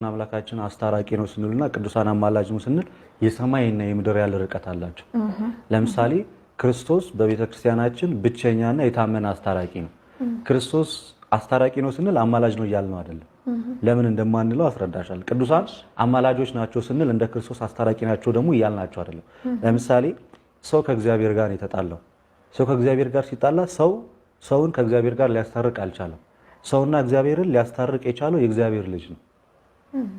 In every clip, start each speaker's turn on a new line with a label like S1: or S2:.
S1: አምላካችን አስታራቂ ነው ስንልና ቅዱሳን አማላጅ ነው ስንል የሰማይና የምድር ያለ ርቀት አላቸው። ለምሳሌ ክርስቶስ በቤተክርስቲያናችን ብቸኛና የታመነ አስታራቂ ነው። ክርስቶስ አስታራቂ ነው ስንል አማላጅ ነው እያልን ነው አይደለም። ለምን እንደማንለው አስረዳሻለሁ። ቅዱሳን አማላጆች ናቸው ስንል እንደ ክርስቶስ አስታራቂ ናቸው ደግሞ እያልናቸው አይደለም። ለምሳሌ ሰው ከእግዚአብሔር ጋር የተጣላው ሰው ከእግዚአብሔር ጋር ሲጣላ ሰውን ከእግዚአብሔር ጋር ሊያስታርቅ አልቻለም። ሰውና እግዚአብሔርን ሊያስታርቅ የቻለው የእግዚአብሔር ልጅ ነው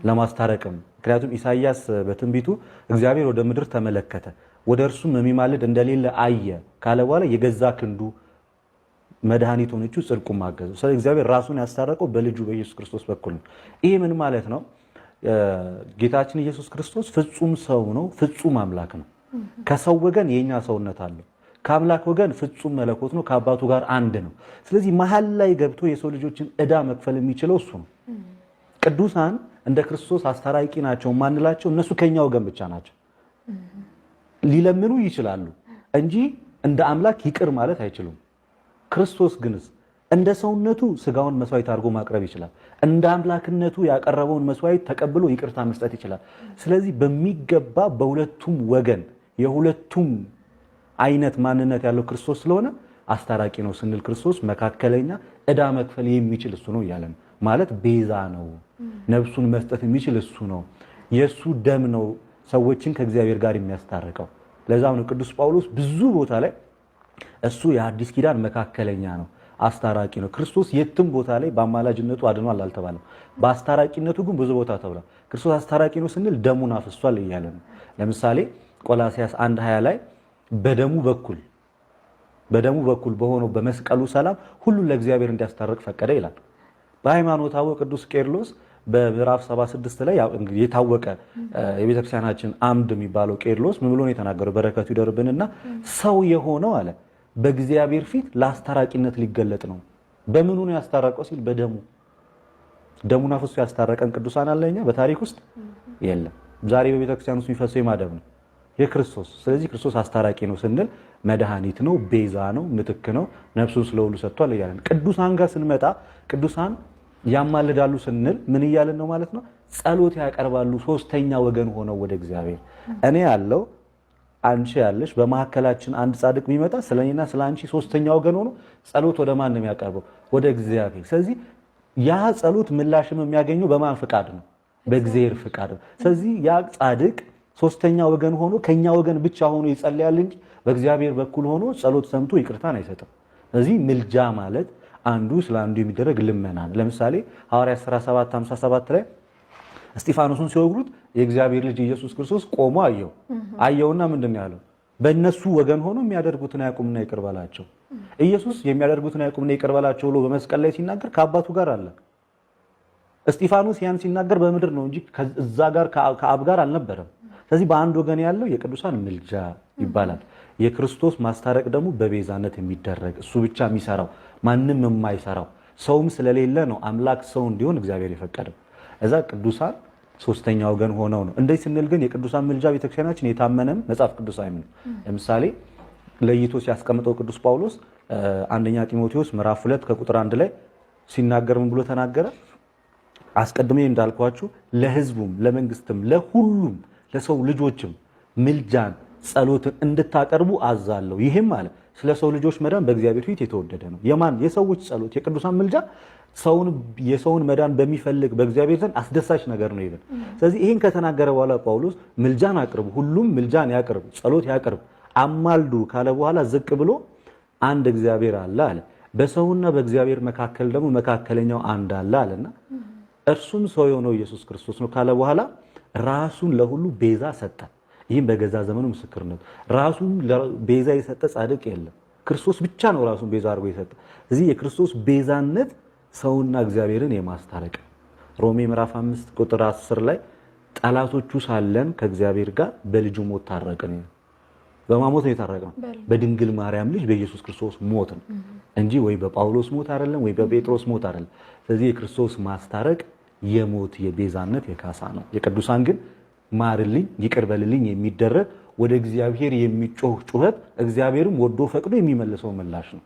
S1: ለማስታረቅም። ምክንያቱም ኢሳይያስ በትንቢቱ እግዚአብሔር ወደ ምድር ተመለከተ፣ ወደ እርሱም የሚማልድ እንደሌለ አየ ካለ በኋላ የገዛ ክንዱ መድኃኒት ሆነችው ጽድቁን ማገዘው። ስለዚህ እግዚአብሔር ራሱን ያስታረቀው በልጁ በኢየሱስ ክርስቶስ በኩል ነው። ይሄ ምን ማለት ነው? ጌታችን ኢየሱስ ክርስቶስ ፍጹም ሰው ነው፣ ፍጹም አምላክ ነው። ከሰው ወገን የኛ ሰውነት አለው፣ ከአምላክ ወገን ፍጹም መለኮት ነው፣ ከአባቱ ጋር አንድ ነው። ስለዚህ መሀል ላይ ገብቶ የሰው ልጆችን ዕዳ መክፈል የሚችለው እሱ ነው። ቅዱሳን እንደ ክርስቶስ አስታራቂ ናቸው ማንላቸው እነሱ ከኛ ወገን ብቻ ናቸው። ሊለምኑ ይችላሉ እንጂ እንደ አምላክ ይቅር ማለት አይችሉም። ክርስቶስ ግንስ እንደ ሰውነቱ ስጋውን መስዋዕት አድርጎ ማቅረብ ይችላል። እንደ አምላክነቱ ያቀረበውን መስዋዕት ተቀብሎ ይቅርታ መስጠት ይችላል። ስለዚህ በሚገባ በሁለቱም ወገን የሁለቱም አይነት ማንነት ያለው ክርስቶስ ስለሆነ አስታራቂ ነው ስንል ክርስቶስ መካከለኛ ዕዳ መክፈል የሚችል እሱ ነው እያለን ማለት ቤዛ ነው። ነፍሱን መስጠት የሚችል እሱ ነው። የሱ ደም ነው ሰዎችን ከእግዚአብሔር ጋር የሚያስታርቀው። ለዛም ነው ቅዱስ ጳውሎስ ብዙ ቦታ ላይ እሱ የአዲስ ኪዳን መካከለኛ ነው፣ አስታራቂ ነው። ክርስቶስ የትም ቦታ ላይ በአማላጅነቱ አድኗል አልተባለም። በአስታራቂነቱ ግን ብዙ ቦታ ተብሏል። ክርስቶስ አስታራቂ ነው ስንል ደሙን አፍሷል እያለ ነው። ለምሳሌ ቆላስይስ 1:20 ላይ በደሙ በኩል በሆነው በመስቀሉ ሰላም ሁሉን ለእግዚአብሔር እንዲያስታርቅ ፈቀደ ይላል። በሃይማኖታዊ ቅዱስ ቄርሎስ በምዕራፍ 76 ላይ የታወቀ የቤተክርስቲያናችን አምድ የሚባለው ቄርሎስ ምን ብሎ ነው የተናገረው? በረከቱ ይደርብንና ሰው የሆነው አለ በእግዚአብሔር ፊት ለአስታራቂነት ሊገለጥ ነው። በምኑ ነው ያስታረቀው ሲል በደሙ። ደሙን አፍሶ ያስታረቀን ቅዱሳን አለኛ በታሪክ ውስጥ የለም። ዛሬ በቤተክርስቲያን ውስጥ የሚፈሰው የማደም ነው የክርስቶስ። ስለዚህ ክርስቶስ አስታራቂ ነው ስንል መድኃኒት ነው፣ ቤዛ ነው፣ ምትክ ነው፣ ነፍሱን ስለሁሉ ሰጥቷል እያለን። ቅዱሳን ጋር ስንመጣ ቅዱሳን ያማልዳሉ ስንል ምን እያለን ነው ማለት ነው? ጸሎት ያቀርባሉ ሶስተኛ ወገን ሆነው ወደ እግዚአብሔር። እኔ ያለው አንቺ ያለሽ በመሐከላችን አንድ ጻድቅ ቢመጣ ስለኔና ስለ አንቺ ሶስተኛ ወገን ሆኖ ጸሎት ወደ ማን ነው የሚያቀርበው? ወደ እግዚአብሔር። ስለዚህ ያ ጸሎት ምላሽም የሚያገኘው በማን ፍቃድ ነው? በእግዚአብሔር ፍቃድ ነው። ስለዚህ ያ ጻድቅ ሶስተኛ ወገን ሆኖ ከኛ ወገን ብቻ ሆኖ ይጸልያል እንጂ በእግዚአብሔር በኩል ሆኖ ጸሎት ሰምቶ ይቅርታን አይሰጥም። ስለዚህ ምልጃ ማለት አንዱ ስለ አንዱ የሚደረግ ልመና ነው። ለምሳሌ ሐዋርያት ሥራ 7:57 ላይ እስጢፋኖስን ሲወግሩት የእግዚአብሔር ልጅ ኢየሱስ ክርስቶስ ቆሞ አየውና ምንድነው ያለው? በእነሱ ወገን ሆኖ የሚያደርጉትን አያውቁምና ይቅር በላቸው። ኢየሱስ የሚያደርጉትን አያውቁምና ይቅር በላቸው ብሎ በመስቀል ላይ ሲናገር ከአባቱ ጋር አለ። እስጢፋኖስ ያን ሲናገር በምድር ነው እንጂ እዛ ጋር ከአብ ጋር አልነበረም። ስለዚህ በአንድ ወገን ያለው የቅዱሳን ምልጃ ይባላል። የክርስቶስ ማስታረቅ ደግሞ በቤዛነት የሚደረግ እሱ ብቻ የሚሰራው ማንም የማይሰራው ሰውም ስለሌለ ነው አምላክ ሰው እንዲሆን እግዚአብሔር የፈቀደው። እዛ ቅዱሳን ሶስተኛ ወገን ሆነው ነው። እንደዚህ ስንል ግን የቅዱሳን ምልጃ ቤተክርስቲያናችን የታመነም መጽሐፍ ቅዱሳዊ ነው። ለምሳሌ ለይቶ ሲያስቀምጠው ቅዱስ ጳውሎስ አንደኛ ጢሞቴዎስ ምዕራፍ 2 ከቁጥር 1 ላይ ሲናገር ምን ብሎ ተናገረ? አስቀድሜ እንዳልኳችሁ ለሕዝቡም ለመንግስትም ለሁሉም ለሰው ልጆችም ምልጃን ጸሎትን እንድታቀርቡ አዛለሁ። ይሄም ማለት ስለ ሰው ልጆች መዳን በእግዚአብሔር ፊት የተወደደ ነው። የማን የሰዎች ጸሎት የቅዱሳን ምልጃ የሰውን መዳን በሚፈልግ በእግዚአብሔር ዘንድ አስደሳች ነገር ነው ይላል። ስለዚህ ይሄን ከተናገረ በኋላ ጳውሎስ ምልጃን አቅርቡ፣ ሁሉም ምልጃን ያቅርብ፣ ጸሎት ያቅርብ፣ አማልዱ ካለ በኋላ ዝቅ ብሎ አንድ እግዚአብሔር አለ አለ። በሰውና በእግዚአብሔር መካከል ደግሞ መካከለኛው አንድ አለ አለና እርሱም ሰው የሆነው ኢየሱስ ክርስቶስ ነው ካለ በኋላ ራሱን ለሁሉ ቤዛ ሰጠ። ይህም በገዛ ዘመኑ ምስክርነት ራሱን ቤዛ የሰጠ ጻድቅ የለም። ክርስቶስ ብቻ ነው ራሱን ቤዛ አድርጎ የሰጠ። እዚህ የክርስቶስ ቤዛነት ሰውና እግዚአብሔርን የማስታረቅ ሮሜ ምዕራፍ 5 ቁጥር 10 ላይ ጠላቶቹ ሳለን ከእግዚአብሔር ጋር በልጁ ሞት ታረቅን። በማሞት ነው የታረቅነው? በድንግል ማርያም ልጅ በኢየሱስ ክርስቶስ ሞት ነው እንጂ ወይ በጳውሎስ ሞት አይደለም፣ ወይ በጴጥሮስ ሞት አይደለም። ስለዚህ የክርስቶስ ማስታረቅ የሞት የቤዛነት የካሳ ነው። የቅዱሳን ግን ማርልኝ ይቅር በልልኝ የሚደረግ ወደ እግዚአብሔር የሚጮህ ጩኸት እግዚአብሔርም ወዶ ፈቅዶ የሚመልሰው ምላሽ ነው።